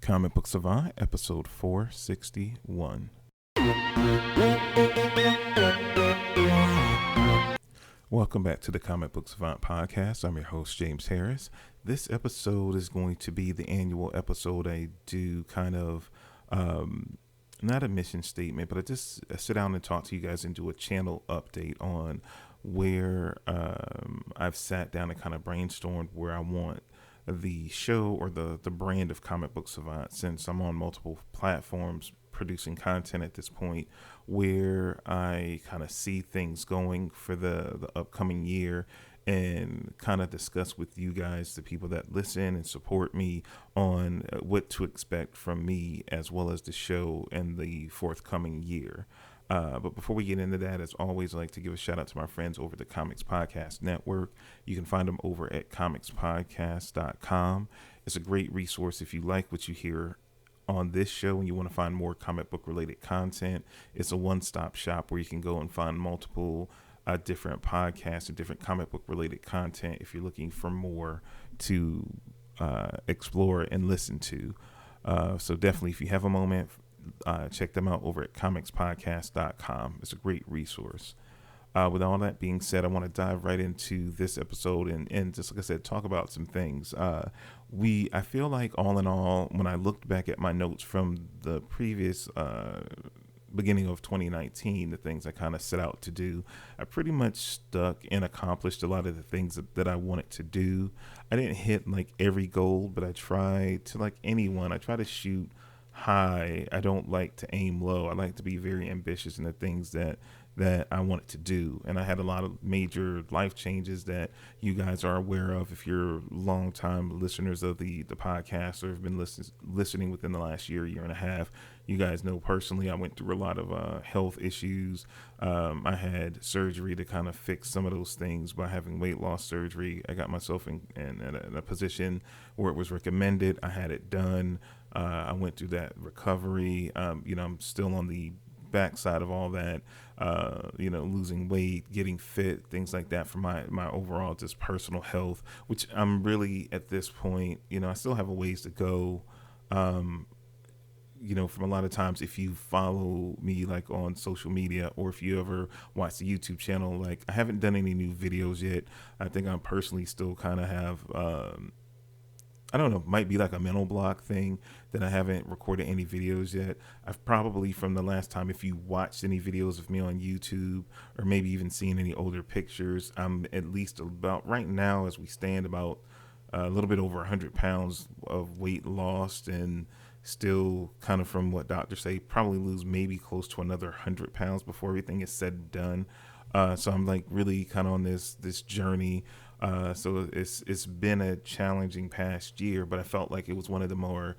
Comic Book Savant, episode 461. Welcome back to the Comic Book Savant podcast. I'm your host, James Harris. This episode is going to be the annual episode I do kind of, not a mission statement, but I sit down and talk to you guys and do a channel update on where I've sat down and kind of brainstormed where I want the show or the brand of Comic Book Savant, since I'm on multiple platforms producing content at this point, where I kind of see things going for the upcoming year, and kind of discuss with you guys, the people that listen and support me, on what to expect from me as well as the show and the forthcoming year. But before we get into that, as always, I like to give a shout out to my friends over at the Comics Podcast Network. You can find them over at comicspodcast.com. It's a great resource if you like what you hear on this show and you want to find more comic book related content. It's a one-stop shop where you can go and find multiple different podcasts and different comic book related content if you're looking for more to explore and listen to. So definitely, if you have a moment, check them out over at comicspodcast.com. It's a great resource. With all that being said, I want to dive right into this episode and just like I said, talk about some things. I feel like all in all, when I looked back at my notes from the previous beginning of 2019, the things I kind of set out to do, I pretty much stuck and accomplished a lot of the things that I wanted to do. I didn't hit like every goal, but I tried to, like anyone, I try to shoot high. I don't like to aim low. I like to be very ambitious in the things that I wanted to do. And I had a lot of major life changes that you guys are aware of if you're longtime listeners of the podcast or have been listening within the last year and a half. You guys know personally, I went through a lot of health issues. I had surgery to kind of fix some of those things by having weight loss surgery. I got myself in a position where it was recommended. I had it done. I went through that recovery. I'm still on the backside of all that, losing weight, getting fit, things like that for my overall just personal health, which I'm really at this point, I still have a ways to go. From a lot of times, if you follow me like on social media or if you ever watch the YouTube channel, like I haven't done any new videos yet. I think I'm personally still kind of have, I don't know, might be like a mental block thing that I haven't recorded any videos yet. I've probably, from the last time, if you watched any videos of me on YouTube or maybe even seen any older pictures, I'm at least about right now as we stand about a little bit over 100 pounds of weight lost, and still kind of, from what doctors say, probably lose maybe close to another 100 pounds before everything is said and done. So I'm like really kind of on this journey. So it's been a challenging past year, but I felt like it was one of the more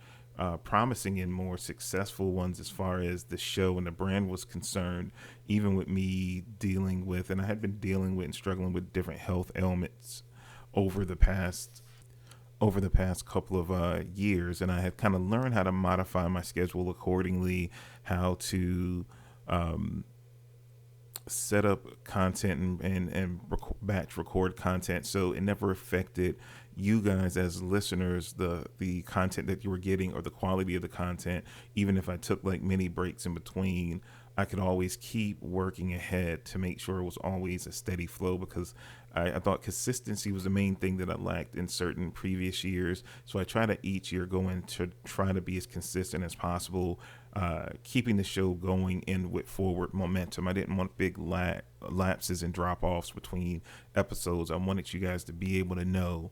promising and more successful ones as far as the show and the brand was concerned, even with me dealing with, and I had been dealing with and struggling with different health ailments over the past couple of years, and I had kind of learned how to modify my schedule accordingly, how to set up content and batch record content so it never affected you guys as listeners, the content that you were getting or the quality of the content. Even if I took like mini breaks in between, I could always keep working ahead to make sure it was always a steady flow, because I thought consistency was the main thing that I lacked in certain previous years. So I try to each year go in to try to be as consistent as possible, keeping the show going in with forward momentum. I didn't want big lapses and drop-offs between episodes. I wanted you guys to be able to know,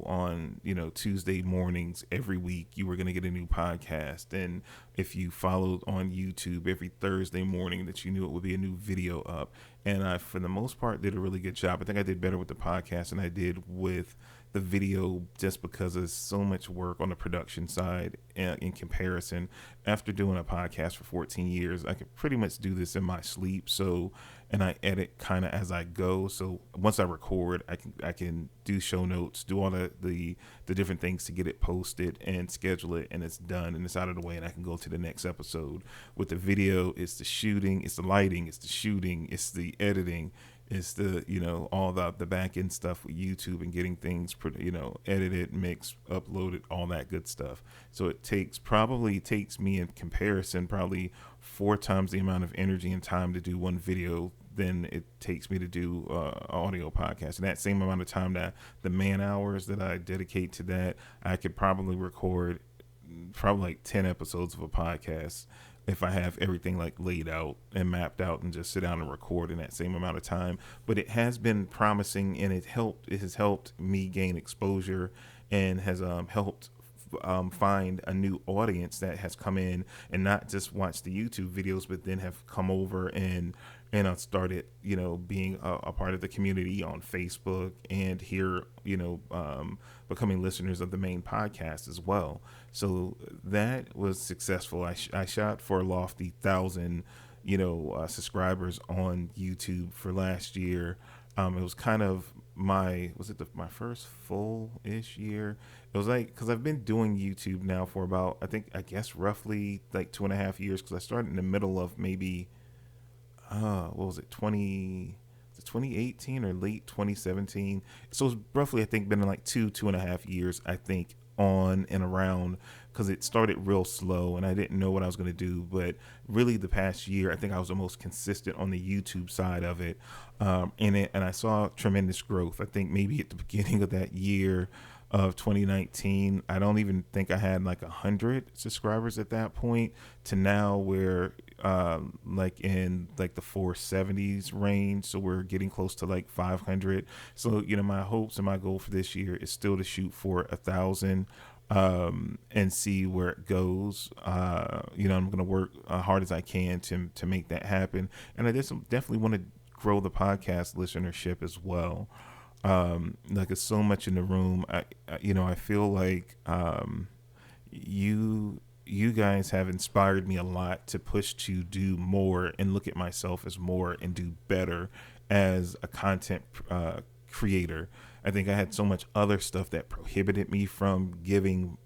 on, Tuesday mornings every week, you were going to get a new podcast. And if you followed on YouTube, every Thursday morning that you knew it would be a new video up. And I, for the most part, did a really good job. I think I did better with the podcast than I did with the video, just because of so much work on the production side in comparison. After doing a podcast for 14 years, I could pretty much do this in my sleep. So, and I edit kind of as I go. So once I record, I can do show notes, do all the different things to get it posted and schedule it, and it's done and it's out of the way, and I can go to the next episode. With the video, it's the shooting, it's the lighting, it's the shooting, it's the editing, It's the, all the back end stuff with YouTube and getting things, edited, mixed, uploaded, all that good stuff. So it takes me in comparison probably 4 times the amount of energy and time to do one video than it takes me to do audio podcast. And that same amount of time, that the man hours that I dedicate to that, I could probably record probably like 10 episodes of a podcast if I have everything like laid out and mapped out and just sit down and record in that same amount of time. But it has been promising, and it has helped me gain exposure, and has helped find a new audience that has come in and not just watch the YouTube videos, but then have come over and started, being a part of the community on Facebook, and here, becoming listeners of the main podcast as well. So that was successful. I shot for a lofty 1,000, subscribers on YouTube for last year. It was kind of my first full-ish year. It was like, because I've been doing YouTube now for about, I guess roughly like 2.5 years, because I started in the middle of maybe, what was it, 2018 or late 2017. So it's roughly, I think, been in like 2.5 years, I think, on and around, because it started real slow and I didn't know what I was going to do. But really the past year, I think I was the most consistent on the YouTube side of it. And I saw tremendous growth. I think maybe at the beginning of that year of 2019, I don't even think I had like 100 subscribers at that point, to now where like in like the 470s range. So we're getting close to like 500. So, my hopes and my goal for this year is still to shoot for 1,000, and see where it goes. I'm going to work hard as I can to make that happen. And I just definitely want to grow the podcast listenership as well. Like, it's so much in the room. I feel like, you guys have inspired me a lot to push to do more and look at myself as more and do better as a content creator. I think I had so much other stuff that prohibited me from giving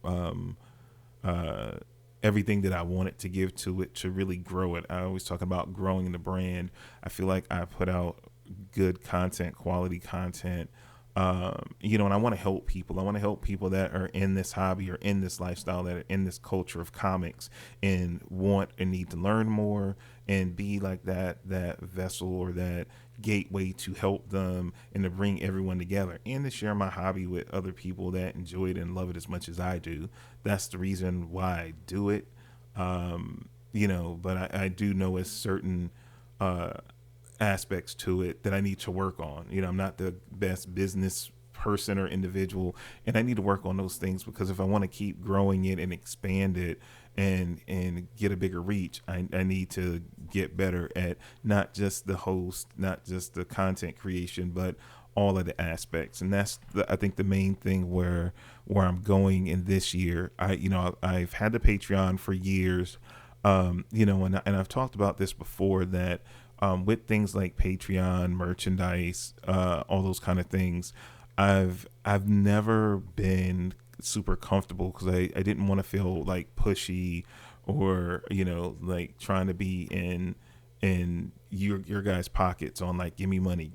everything that I wanted to give to it, to really grow it. I always talk about growing the brand. I feel like I put out good content, quality content, and I want to help people. I want to help people that are in this hobby or in this lifestyle, that are in this culture of comics, and want and need to learn more, and be like that vessel or that gateway to help them, and to bring everyone together, and to share my hobby with other people that enjoy it and love it as much as I do. That's the reason why I do it. But I do know it's certain aspects to it that I need to work on. I'm not the best business person or individual, and I need to work on those things, because if I want to keep growing it and expand it and get a bigger reach, I need to get better at not just the host, not just the content creation, but all of the aspects. And that's I think the main thing where I'm going in this year. I've had the Patreon for years, and I've talked about this before, that with things like Patreon, merchandise, all those kind of things, I've never been super comfortable, because I didn't want to feel like pushy, or like trying to be in your guys' pockets on like, give me money.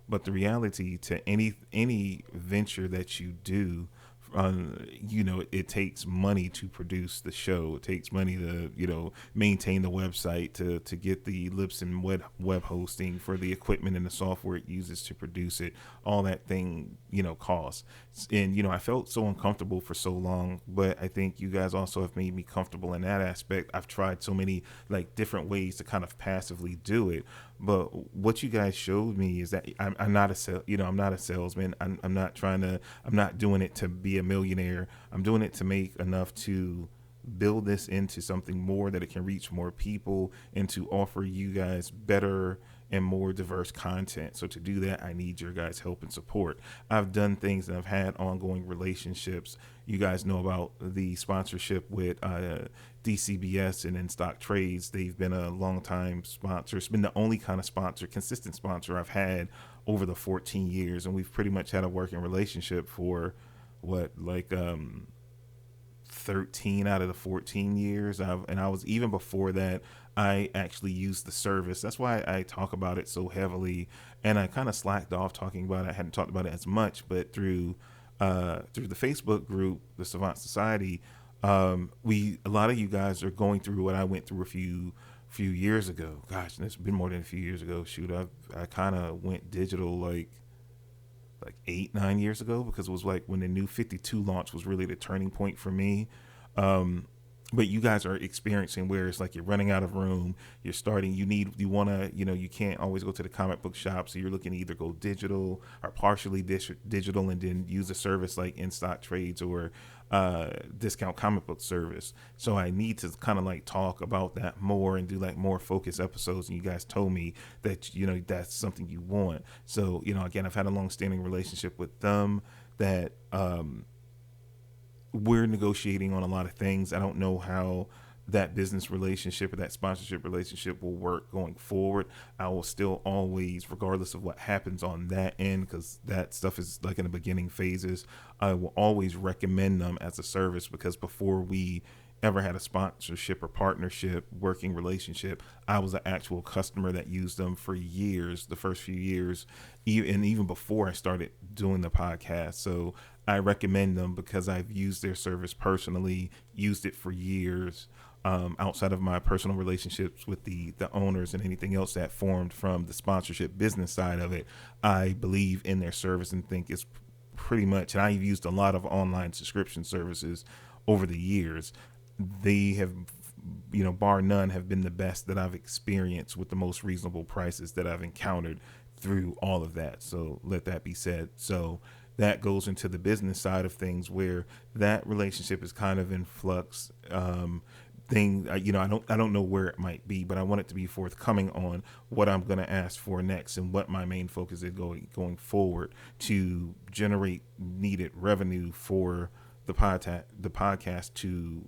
But the reality to any venture that you do, it takes money to produce the show. It takes money to, maintain the website, to get the Libsyn web hosting for the equipment and the software it uses to produce it. All that thing, costs. And, I felt so uncomfortable for so long, but I think you guys also have made me comfortable in that aspect. I've tried so many like different ways to kind of passively do it. But what you guys showed me is that I'm not a salesman. I'm not doing it to be a millionaire. I'm doing it to make enough to build this into something more, that it can reach more people, and to offer you guys better and more diverse content. So to do that, I need your guys' help and support. I've done things, and I've had ongoing relationships. You guys know about the sponsorship with DCBS and In Stock Trades. They've been a long time sponsor. It's been the only kind of consistent sponsor I've had over the 14 years. And we've pretty much had a working relationship for 13 out of the 14 years. And I was, even before that, I actually used the service. That's why I talk about it so heavily. And I kind of slacked off talking about it. I hadn't talked about it as much, but through the Facebook group, the Savant Society, a lot of you guys are going through what I went through a few years ago. Gosh, it's been more than a few years ago. Shoot, I kind of went digital like 8-9 years ago, because it was like when the new 52 launch was really the turning point for me. But you guys are experiencing where it's like you're running out of room. You're starting, you want to, you can't always go to the comic book shop. So you're looking to either go digital or partially digital, and then use a service like In Stock Trades or discount comic book service. So I need to kind of like talk about that more and do like more focused episodes. And you guys told me that, that's something you want. So, again, I've had a long standing relationship with them that, we're negotiating on a lot of things. I don't know how that business relationship or that sponsorship relationship will work going forward. I will still always, regardless of what happens on that end, because that stuff is like in the beginning phases, I will always recommend them as a service, because before we ever had a sponsorship or partnership working relationship, I was an actual customer that used them for years, the first few years, and even before I started doing the podcast. So I recommend them because I've used their service personally, used it for years, outside of my personal relationships with the owners and anything else that formed from the sponsorship business side of it. I believe in their service and think it's pretty much, and I've used a lot of online subscription services over the years. They have, bar none, have been the best that I've experienced, with the most reasonable prices that I've encountered through all of that. So let that be said. So that goes into the business side of things, where that relationship is kind of in flux. I don't know where it might be, but I want it to be forthcoming on what I'm going to ask for next and what my main focus is going forward to generate needed revenue for the podcast to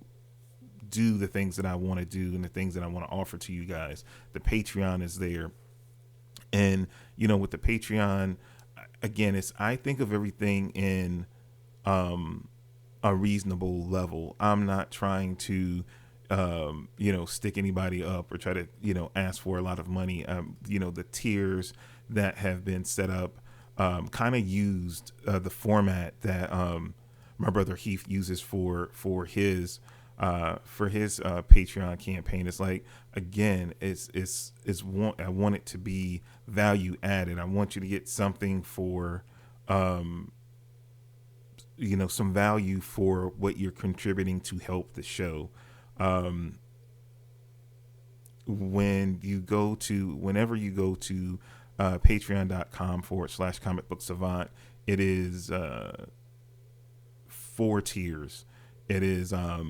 do the things that I want to do and the things that I want to offer to you guys. The Patreon is there. And, with the Patreon, again, I think of everything in a reasonable level. I'm not trying to, stick anybody up or try to, ask for a lot of money. The tiers that have been set up kind of used the format that my brother Heath uses for his Patreon campaign. It's like, again, I want it to be value added. I want you to get something for, some value for what you're contributing to help the show. Whenever you go to patreon.com/comic book savant, it is 4 tiers. It is a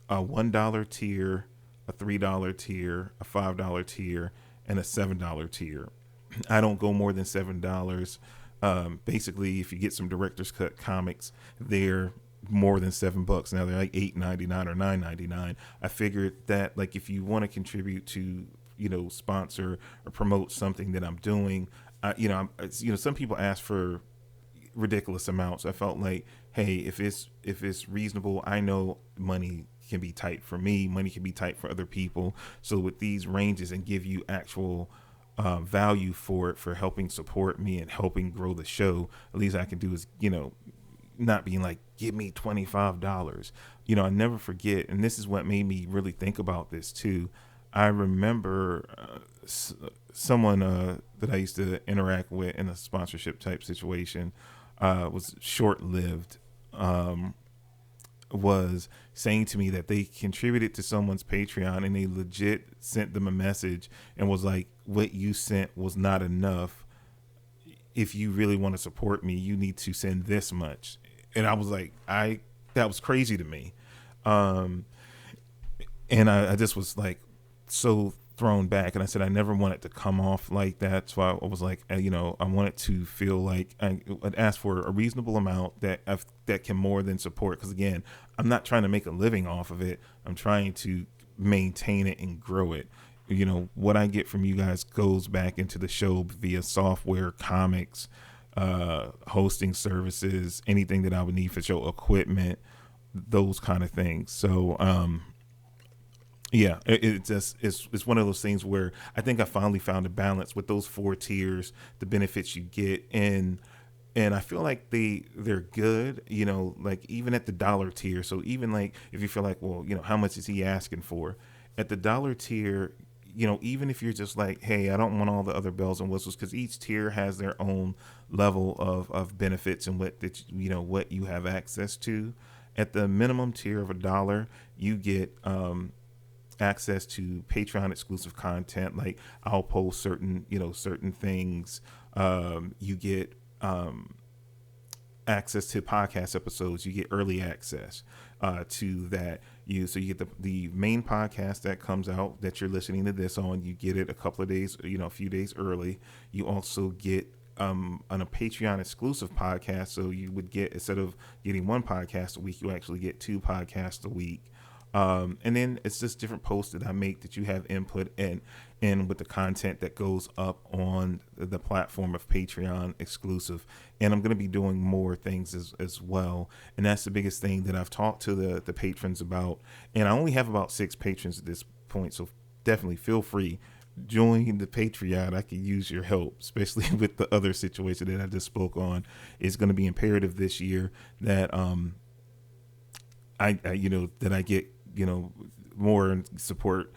$1 tier, a $3 tier, a $5 tier, and a $7 tier. I don't go more than $7. Basically, if you get some director's cut comics, they're more than $7. Now they're like $8.99 or $9.99. I figured that, like, if you want to contribute to, sponsor or promote something that I'm doing, some people ask for ridiculous amounts. I felt like, hey, if it's reasonable, I know money can be tight for me, money can be tight for other people. So with these ranges, and give you actual value for it, for helping support me and helping grow the show, at least I can do is, not being like, give me $25. I never forget, and this is what made me really think about this too. I remember someone that I used to interact with in a sponsorship type situation, was short-lived, was saying to me that they contributed to someone's Patreon and they legit sent them a message and was like, what you sent was not enough. If you really want to support me, you need to send this much. And I was like, that was crazy to me. And I just was like so thrown back, and I said I never want it to come off like that. So I was like, I want it to feel like I'd ask for a reasonable amount that can more than support. Because again, I'm not trying to make a living off of it. I'm trying to maintain it and grow it. What I get from you guys goes back into the show via software, comics, hosting services, anything that I would need for show equipment, those kind of things. So, yeah, it just it's one of those things where I think I finally found a balance with those four tiers, the benefits you get, and I feel like they're good, like even at the dollar tier. So even like if you feel like, well, how much is he asking for? At the dollar tier, even if you're just like, hey, I don't want all the other bells and whistles, because each tier has their own level of benefits and what you have access to. At the minimum tier of $1, you get access to Patreon exclusive content. Like I'll post certain things. You get access to podcast episodes. You get early access to that. You get the main podcast that comes out that you're listening to this on. You get it a couple of days, a few days early. You also get on a Patreon exclusive podcast. So you would get, instead of getting one podcast a week, you actually get two podcasts a week. And then it's just different posts that I make that you have input in with the content that goes up on the platform of Patreon exclusive. And I'm going to be doing more things as well. And that's the biggest thing that I've talked to the patrons about. And I only have about 6 patrons at this point. So definitely feel free. Join the Patreon. I can use your help, especially with the other situation that I just spoke on. It's going to be imperative this year that I that I get more support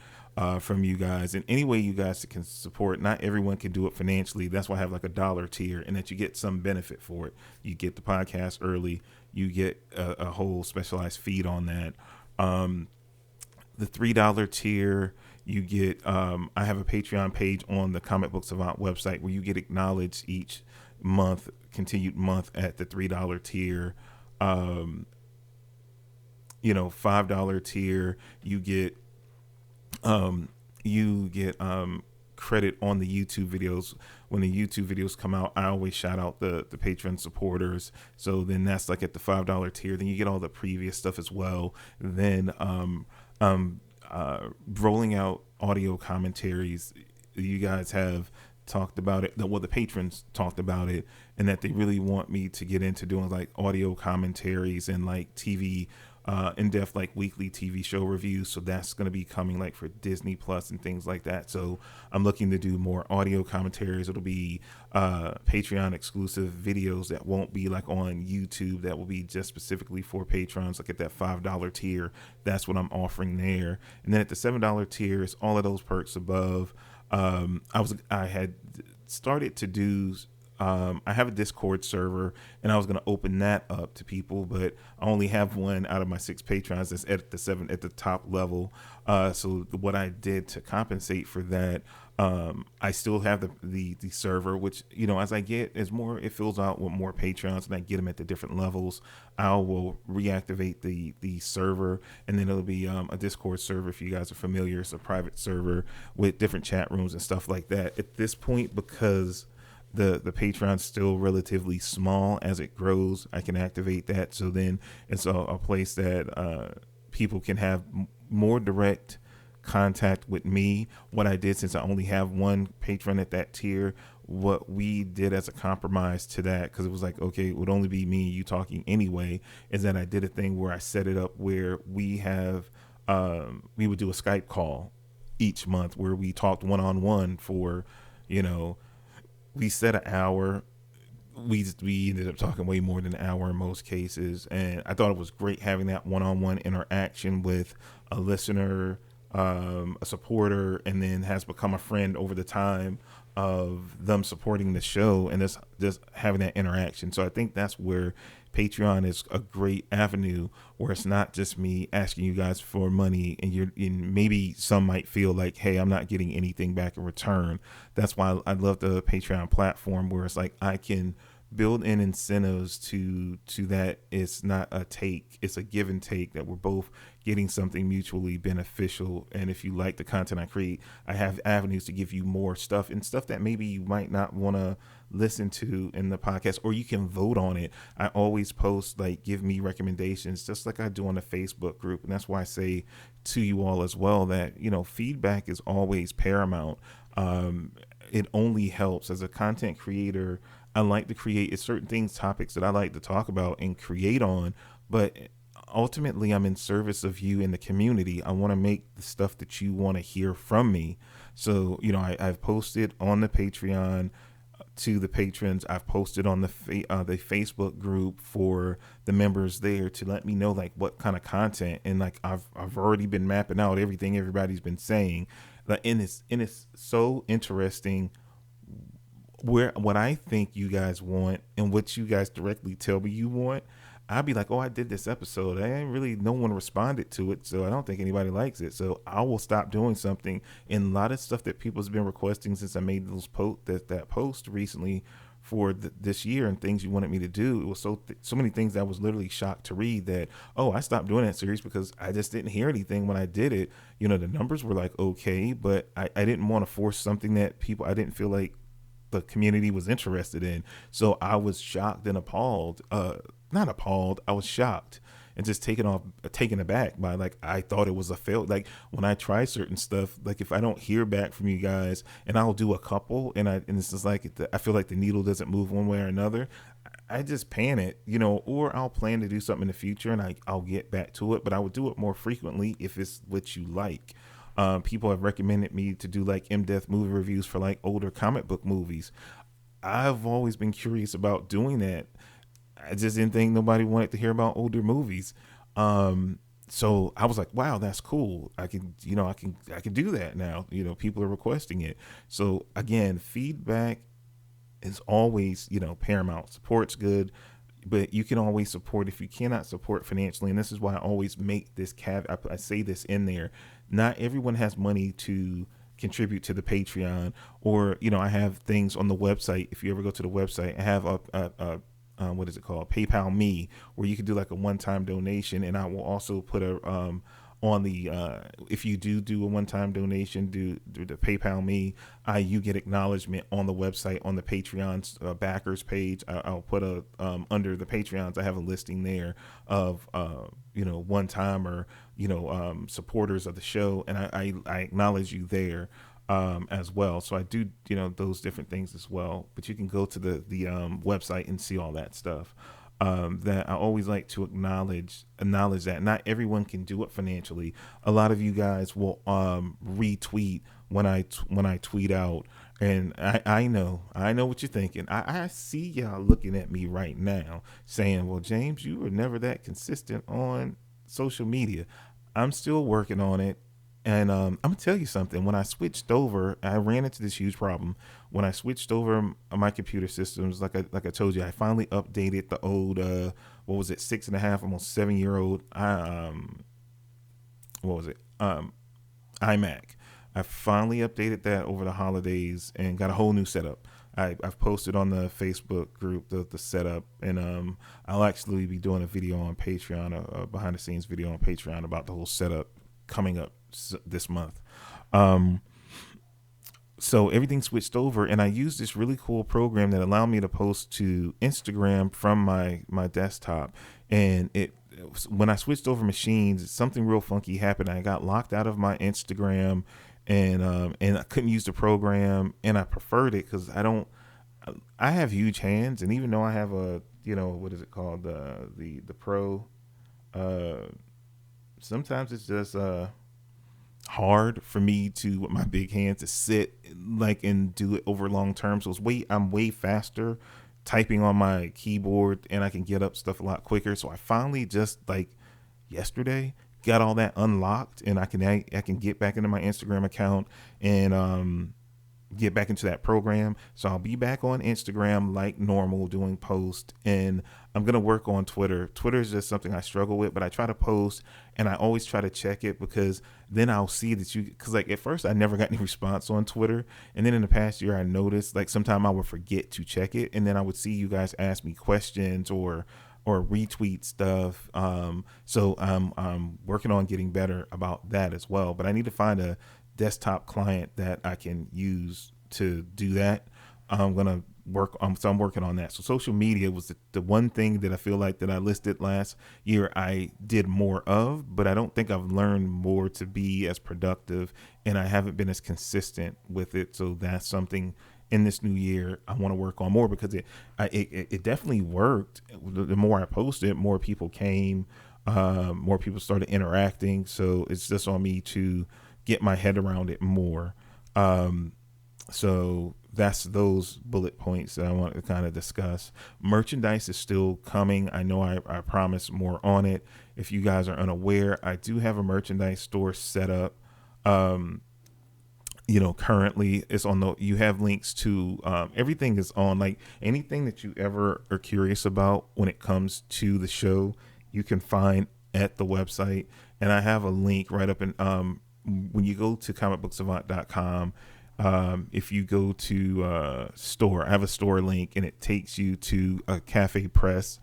from you guys, and any way you guys can support. Not everyone can do it financially. That's why I have like a dollar tier, and that you get some benefit for it. You get the podcast early. You get a whole specialized feed on that. The $3 tier, you get I have a Patreon page on the Comic Book Savant website where you get acknowledged each month, continued month at the $3 tier. $5 tier, you get credit on the YouTube videos. When the YouTube videos come out, I always shout out the patron supporters. So then that's like at the $5 tier. Then you get all the previous stuff as well. Then rolling out audio commentaries. You guys have talked about it. Well, the patrons talked about it, and that they really want me to get into doing like audio commentaries and like TV in-depth like weekly TV show reviews. So that's going to be coming like for Disney Plus and things like that. So I'm looking to do more audio commentaries. It'll be Patreon exclusive videos that won't be like on YouTube. That will be just specifically for patrons. Like at that $5 tier, that's what I'm offering there. And then at the $7 tier, it's all of those perks above. I had started to do I have a Discord server, and I was going to open that up to people, but I only have one out of my 6 patrons that's at the top level. So what I did to compensate for that, I still have the server, which, as it fills out with more patrons and I get them at the different levels, I will reactivate the server, and then it'll be a Discord server. If you guys are familiar, it's a private server with different chat rooms and stuff like that. At this point, because the Patreon's still relatively small, as it grows, I can activate that. So then it's a place that people can have more direct contact with me. What I did, since I only have one patron at that tier, what we did as a compromise to that, because it was like, okay, it would only be me and you talking anyway, is that I did a thing where I set it up where we would do a Skype call each month where we talked one-on-one for, we set an hour. We ended up talking way more than an hour in most cases, and I thought it was great having that one-on-one interaction with a listener, a supporter, and then has become a friend over the time of them supporting the show, and just having that interaction. So I think that's where Patreon is a great avenue, where it's not just me asking you guys for money, and maybe some might feel like, hey, I'm not getting anything back in return. That's why I love the Patreon platform, where it's like I can build in incentives to that. It's not a take, it's a give and take, that we're both getting something mutually beneficial. And if you like the content I create, I have avenues to give you more stuff, and stuff that maybe you might not want to listen to in the podcast, or you can vote on it. I always post like, give me recommendations, just like I do on the Facebook group. And that's why I say to you all as well that, feedback is always paramount. It only helps. As a content creator, I like to create certain things, topics that I like to talk about and create on, but ultimately I'm in service of you in the community. I want to make the stuff that you want to hear from me. So, I've posted on the Patreon to the patrons. I've posted on the Facebook group for the members there to let me know like what kind of content, and like I've already been mapping out everything everybody's been saying. And it's so interesting where what I think you guys want and what you guys directly tell me you want. I'd be like, oh, I did this episode. I ain't really, no one responded to it, so I don't think anybody likes it. So I will stop doing something. And a lot of stuff that people's been requesting since I made those that post recently for this year, and things you wanted me to do. It was so many things that I was literally shocked to read that, oh, I stopped doing that series because I just didn't hear anything when I did it. The numbers were like okay, but I didn't want to force something that I didn't feel like the community was interested in. So I was shocked and appalled. Not appalled. I was shocked and just taken aback by, like, I thought it was a fail. Like when I try certain stuff, like if I don't hear back from you guys, and I'll do a couple, and it's just like I feel like the needle doesn't move one way or another. I just panic, or I'll plan to do something in the future and I'll get back to it, but I would do it more frequently if it's what you like. People have recommended me to do like in-depth movie reviews for like older comic book movies. I've always been curious about doing that. I just didn't think nobody wanted to hear about older movies. So I was like, wow, that's cool. I can do that now. People are requesting it. So again, feedback is always, paramount. Support's good, but you can always support if you cannot support financially. And this is why I always make this I say this in there. Not everyone has money to contribute to the Patreon, or, I have things on the website. If you ever go to the website, I have a what is it called? PayPal Me, where you can do like a one-time donation. And I will also put on the, if you do a one-time donation, do the PayPal Me, you get acknowledgement on the website, on the Patreon's backers page. I'll put under the Patreons, I have a listing there of, one-time or, supporters of the show. And I acknowledge you there as well. So I do, those different things as well, but you can go to the website and see all that stuff. That I always like to acknowledge that not everyone can do it financially. A lot of you guys will retweet when I tweet out, and I know what you're thinking. I see y'all looking at me right now saying, well, James, you were never that consistent on social media. I'm still working on it. And I'm gonna tell you something. When I switched over, I ran into this huge problem. When I switched over my computer systems, like I told you, I finally updated the old 6.5, almost 7-year-old iMac. I finally updated that over the holidays and got a whole new setup. I've posted on the Facebook group the setup, and I'll actually be doing a video on Patreon, a behind the scenes video on Patreon about the whole setup coming up this month. So everything switched over, and I used this really cool program that allowed me to post to Instagram from my desktop. And when I switched over machines, something real funky happened. I got locked out of my Instagram, and I couldn't use the program, and I preferred it because I have huge hands, and even though I have a, what is it called, the Pro, sometimes it's just hard for me to, with my big hands, to sit and do it over long term. So I'm way faster typing on my keyboard, and I can get up stuff a lot quicker. So I finally just yesterday got all that unlocked, and I can get back into my Instagram account and get back into that program. So I'll be back on Instagram like normal, doing posts, and I'm going to work on Twitter. Twitter is just something I struggle with, but I try to post, and I always try to check it, because then I'll see that because at first I never got any response on Twitter. And then in the past year, I noticed sometime I would forget to check it. And then I would see you guys ask me questions or retweet stuff. So I'm working on getting better about that as well, but I need to find a desktop client that I can use to do that. I'm going to work on, so I'm working on that. So social media was the one thing that I feel like that I listed last year I did more of, but I don't think I've learned more to be as productive, and I haven't been as consistent with it. So that's something in this new year I want to work on more, because it definitely worked. The more I posted, more people came. More people started interacting. So it's just on me to get my head around it more. So that's those bullet points that I want to kind of discuss. Merchandise is still coming. I know I promised more on it. If you guys are unaware, I do have a merchandise store set up. Currently it's on you have links to, everything is on, like anything that you ever are curious about when it comes to the show, you can find at the website. And I have a link right up in, when you go to comicbooksavant.com, if you go to store, I have a store link and it takes you to a Cafe Press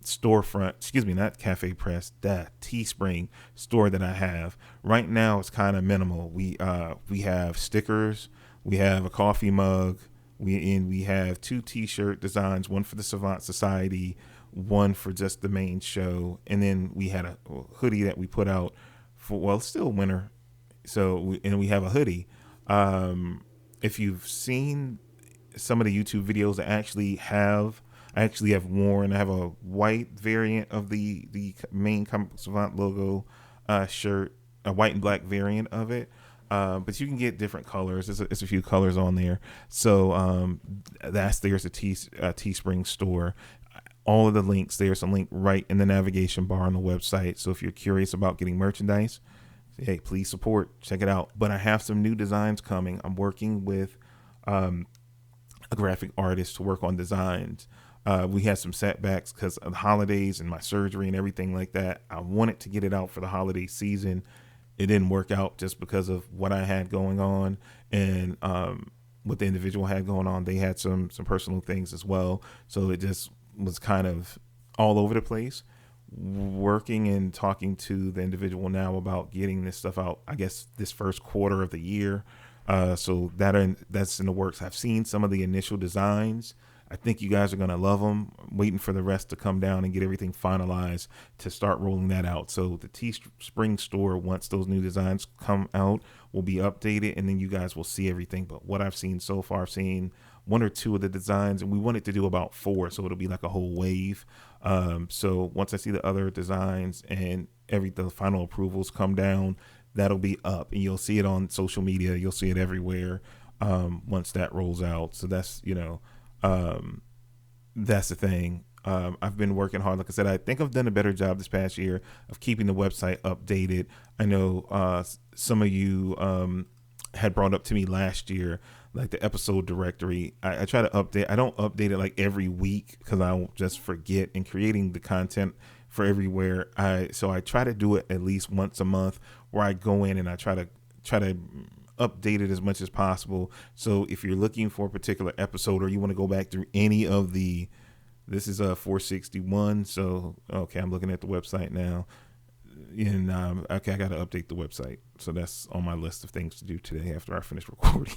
storefront, excuse me, not Cafe Press, that Teespring store that I have. Right now it's kind of minimal. We have stickers, we have a coffee mug, we have 2 t-shirt designs, one for the Savant Society, one for just the main show, and then we had a hoodie that we put out for, well, it's still winter, so we have a hoodie. If you've seen some of the YouTube videos, I actually have worn, I have a white variant of the main Comic Book Savant logo shirt, a white and black variant of it. But you can get different colors. There's a few colors on there. So there's a Teespring store. All of the links, there's a link right in the navigation bar on the website. So if you're curious about getting merchandise, hey, please support, check it out. But I have some new designs coming. I'm working with a graphic artist to work on designs. We had some setbacks because of the holidays and my surgery and everything like that. I wanted to get it out for the holiday season. It didn't work out just because of what I had going on and what the individual had going on. They had some personal things as well. So it just was kind of all over the place. Working and talking to the individual now about getting this stuff out, I guess, this first quarter of the year. So that's in the works. I've seen some of the initial designs. I think you guys are going to love them. I'm waiting for the rest to come down and get everything finalized to start rolling that out. So the Teespring store, once those new designs come out, will be updated, and then you guys will see everything. But what I've seen so far, I've seen 1 or 2 of the designs, and we wanted to do about 4, so it'll be like a whole wave. So once I see the other designs and the final approvals come down, that'll be up, and you'll see it on social media. You'll see it everywhere once that rolls out. So that's, that's the thing. I've been working hard. Like I said, I think I've done a better job this past year of keeping the website updated. I know some of you had brought up to me last year, like the episode directory. I try to update. I don't update it like every week because I'll just forget, and creating the content for everywhere. So I try to do it at least once a month where I go in and I try to update it as much as possible. So if you're looking for a particular episode or you want to go back through any of this is a 461. So, okay, I'm looking at the website now, and okay, I got to update the website. So that's on my list of things to do today after I finish recording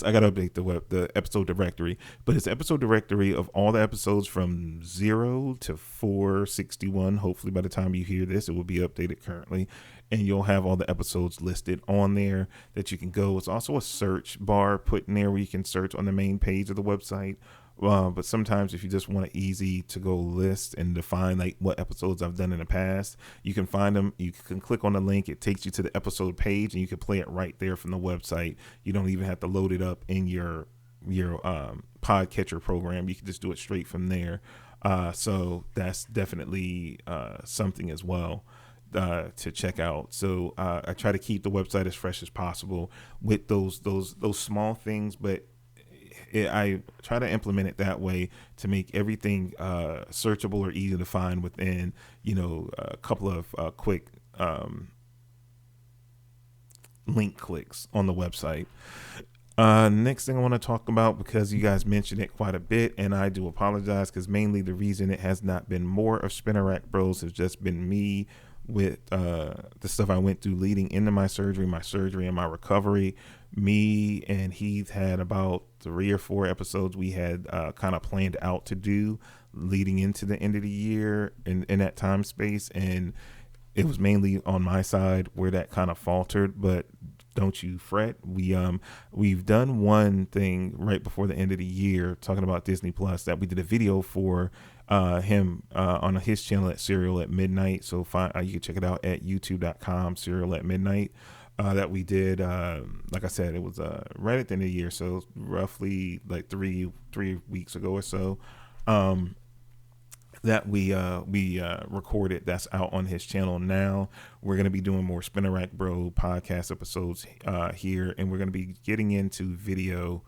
I got to update the episode directory, but it's the episode directory of all the episodes from 0 to 461. Hopefully by the time you hear this, it will be updated currently, and you'll have all the episodes listed on there that you can go. It's also a search bar put in there where you can search on the main page of the website. But sometimes if you just want an easy to go list and define like what episodes I've done in the past, you can find them. You can click on the link. It takes you to the episode page and you can play it right there from the website. You don't even have to load it up in your podcatcher program. You can just do it straight from there. So that's definitely something as well to check out. So I try to keep the website as fresh as possible with those small things, but I try to implement it that way to make everything searchable or easy to find within, a couple of quick link clicks on the website. Next thing I want to talk about, because you guys mentioned it quite a bit, and I do apologize because mainly the reason it has not been more of Spinner Rack Bros has just been me with the stuff I went through leading into my surgery and my recovery. Me and Heath had about 3 or 4 episodes we had kind of planned out to do leading into the end of the year in that time space, and it was mainly on my side where that kind of faltered, but don't you fret. We've done one thing right before the end of the year talking about Disney Plus that we did a video for him on his channel at Serial at Midnight. So you can check it out at youtube.com, Serial at Midnight. That we did, like I said, it was right at the end of the year, so roughly like three weeks ago or so. That we recorded. That's out on his channel now. We're going to be doing more Spinner Rack Bro podcast episodes here, and we're going to be getting into video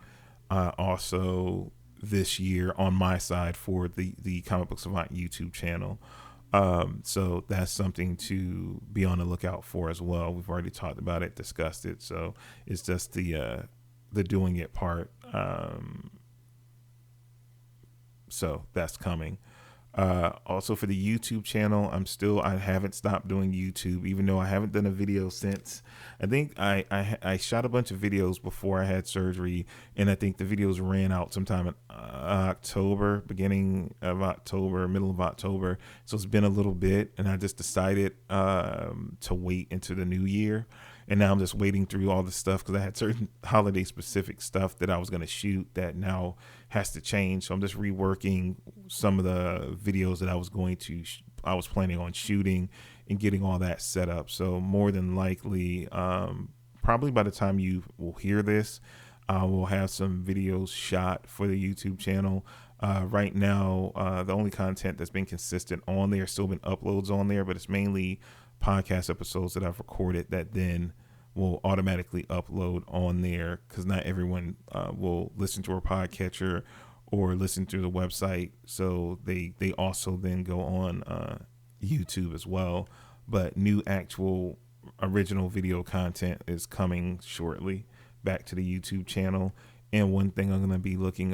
also this year on my side for the Comic Book Savant YouTube channel. So that's something to be on the lookout for as well. We've already talked about it, discussed it. So it's just the doing it part. So that's coming. Also for the YouTube channel, I haven't stopped doing YouTube, even though I haven't done a video since, I think I shot a bunch of videos before I had surgery, and I think the videos ran out sometime in October, beginning of October, middle of October. So it's been a little bit, and I just decided to wait into the new year. And now I'm just waiting through all the stuff because I had certain holiday specific stuff that I was going to shoot that now has to change. So I'm just reworking some of the videos that I was planning on shooting and getting all that set up. So more than likely, probably by the time you will hear this, we'll have some videos shot for the YouTube channel. Right now, the only content that's been consistent on there, still been uploads on there, but it's mainly podcast episodes that I've recorded that then will automatically upload on there, because not everyone will listen to our podcatcher or listen through the website. So they also then go on YouTube as well. But new actual original video content is coming shortly back to the YouTube channel. And one thing I'm going to be looking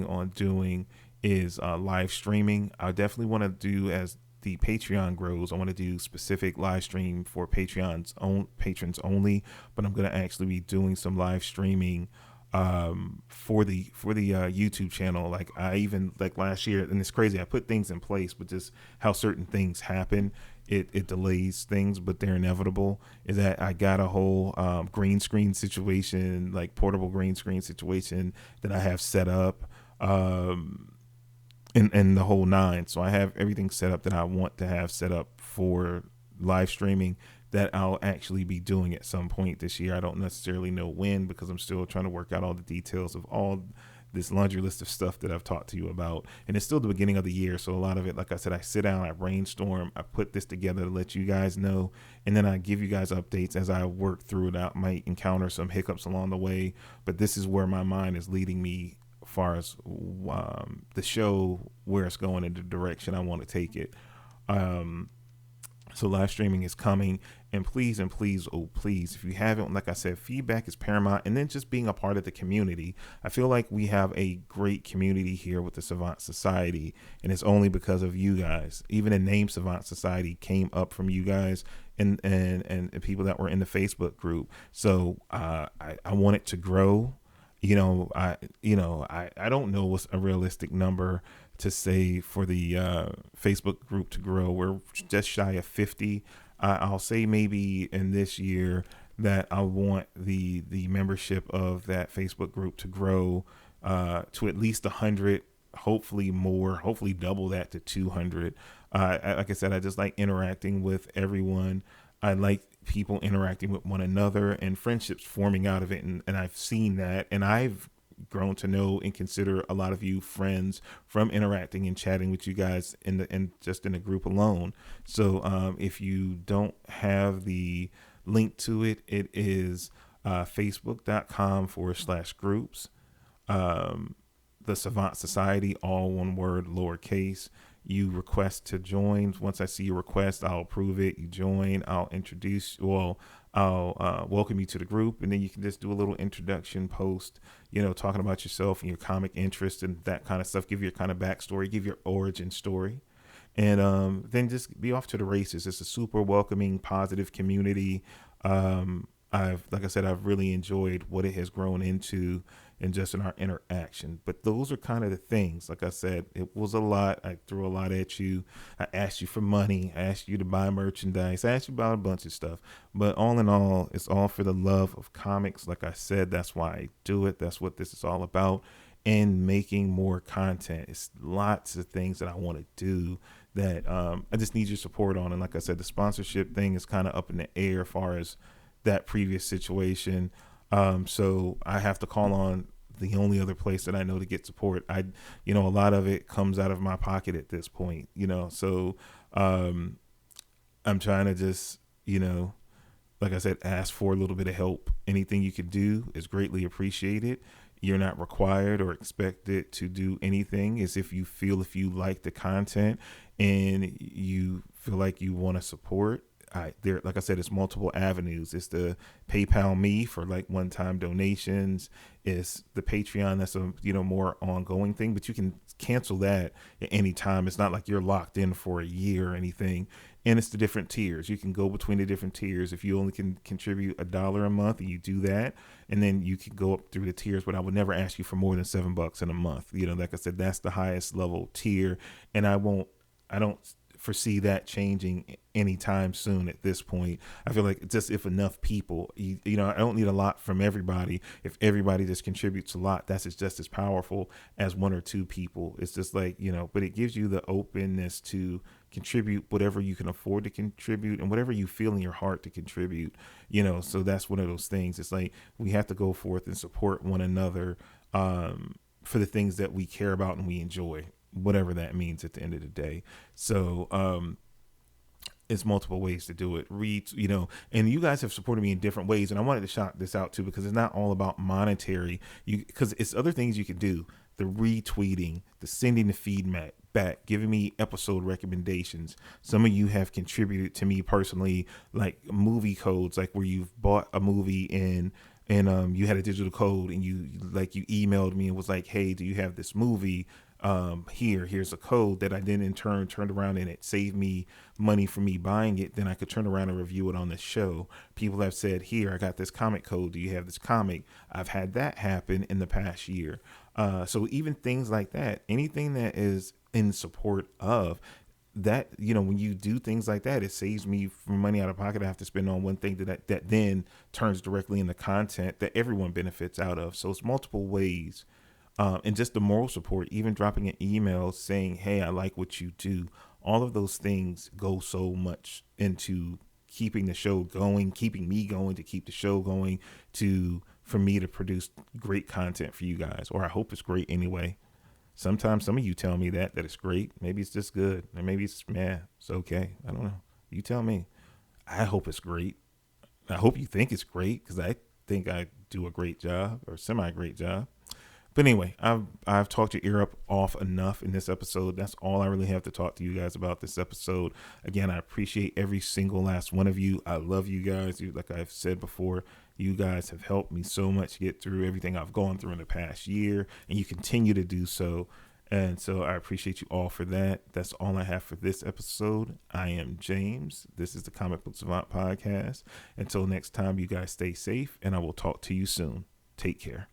on doing is live streaming. I definitely want to do, as the Patreon grows, I want to do specific live stream for patrons only, but I'm going to actually be doing some live streaming for the YouTube channel. Like last year, and it's crazy, I put things in place, but just how certain things happen, it delays things, but they're inevitable. Is that I got a whole green screen situation, like portable green screen situation that I have set up. And the whole nine. So I have everything set up that I want to have set up for live streaming that I'll actually be doing at some point this year. I don't necessarily know when, because I'm still trying to work out all the details of all this laundry list of stuff that I've talked to you about. And it's still the beginning of the year. So a lot of it, like I said, I sit down, I brainstorm, I put this together to let you guys know. And then I give you guys updates as I work through it. I might encounter some hiccups along the way, but this is where my mind is leading me far as the show, where it's going in the direction I want to take it. So live streaming is coming, and please, oh please, if you haven't, like I said, feedback is paramount, and then just being a part of the community. I feel like we have a great community here with the Savant Society, and it's only because of you guys. Even the name Savant Society came up from you guys and people that were in the Facebook group. So I want it to grow. I don't know what's a realistic number to say for the Facebook group to grow. We're just shy of 50. I'll say maybe in this year that I want the membership of that Facebook group to grow to at least 100, hopefully more, hopefully double that to 200. Like I said, I just like interacting with everyone. I like people interacting with one another and friendships forming out of it. And I've seen that, and I've grown to know and consider a lot of you friends from interacting and chatting with you guys in just in a group alone. So if you don't have the link to it, it is facebook.com/groups, the Savant Society, all one word, lowercase. You request to join. Once I see your request, I'll approve it. You join. I'll welcome you to the group, and then you can just do a little introduction post, talking about yourself and your comic interest and that kind of stuff. Give your kind of backstory, give your origin story, and then just be off to the races. It's a super welcoming, positive community. Like I said, I've really enjoyed what it has grown into and just in our interaction. But those are kind of the things. Like I said, it was a lot. I threw a lot at you. I asked you for money. I asked you to buy merchandise. I asked you about a bunch of stuff. But all in all, it's all for the love of comics. Like I said, that's why I do it. That's what this is all about. in making more content. It's lots of things that I want to do that I just need your support on. And like I said, the sponsorship thing is kind of up in the air as far as that previous situation. So I have to call on the only other place that I know to get support. A lot of it comes out of my pocket at this point, so I'm trying to just, like I said, ask for a little bit of help. Anything you can do is greatly appreciated. You're not required or expected to do anything. As if you like the content and you feel like you want to support, like I said, it's multiple avenues. It's the PayPal me for like one-time donations. It's the Patreon. That's a more ongoing thing, but you can cancel that at any time. It's not like you're locked in for a year or anything. And it's the different tiers. You can go between the different tiers. If you only can contribute $1 a month, and you do that, and then you can go up through the tiers. But I would never ask you for more than $7 in a month. Like I said, that's the highest level tier, and I don't foresee that changing anytime soon at this point. I feel like just if enough people, I don't need a lot from everybody. If everybody just contributes a lot, that's just as powerful as one or two people. It's just like, but it gives you the openness to contribute whatever you can afford to contribute and whatever you feel in your heart to contribute, so that's one of those things. It's like we have to go forth and support one another for the things that we care about and we enjoy, whatever that means at the end of the day. So it's multiple ways to do it. And you guys have supported me in different ways, and I wanted to shout this out too, because it's not all about monetary, because it's other things you can do. The retweeting, the sending the feedback back, giving me episode recommendations. Some of you have contributed to me personally, like movie codes, like where you've bought a movie and you had a digital code and you emailed me and was like, hey, do you have this movie? Here's a code that I then in turn turned around and it saved me money for me buying it. Then I could turn around and review it on the show. People have said, here, I got this comic code. Do you have this comic? I've had that happen in the past year. So even things like that, anything that is in support of that, when you do things like that, it saves me from money out of pocket I have to spend on one thing that then turns directly into content that everyone benefits out of. So it's multiple ways. And just the moral support, even dropping an email saying, hey, I like what you do. All of those things go so much into keeping the show going, keeping me going, to keep the show going, for me to produce great content for you guys. Or I hope it's great anyway. Sometimes some of you tell me that it's great. Maybe it's just good. And maybe it's okay. I don't know. You tell me. I hope it's great. I hope you think it's great, because I think I do a great job, or semi-great job. But anyway, I've talked your ear off enough in this episode. That's all I really have to talk to you guys about this episode. Again, I appreciate every single last one of you. I love you guys. Like I've said before, you guys have helped me so much get through everything I've gone through in the past year, and you continue to do so. And so I appreciate you all for that. That's all I have for this episode. I am James. This is the Comic Book Savant Podcast. Until next time, you guys stay safe, and I will talk to you soon. Take care.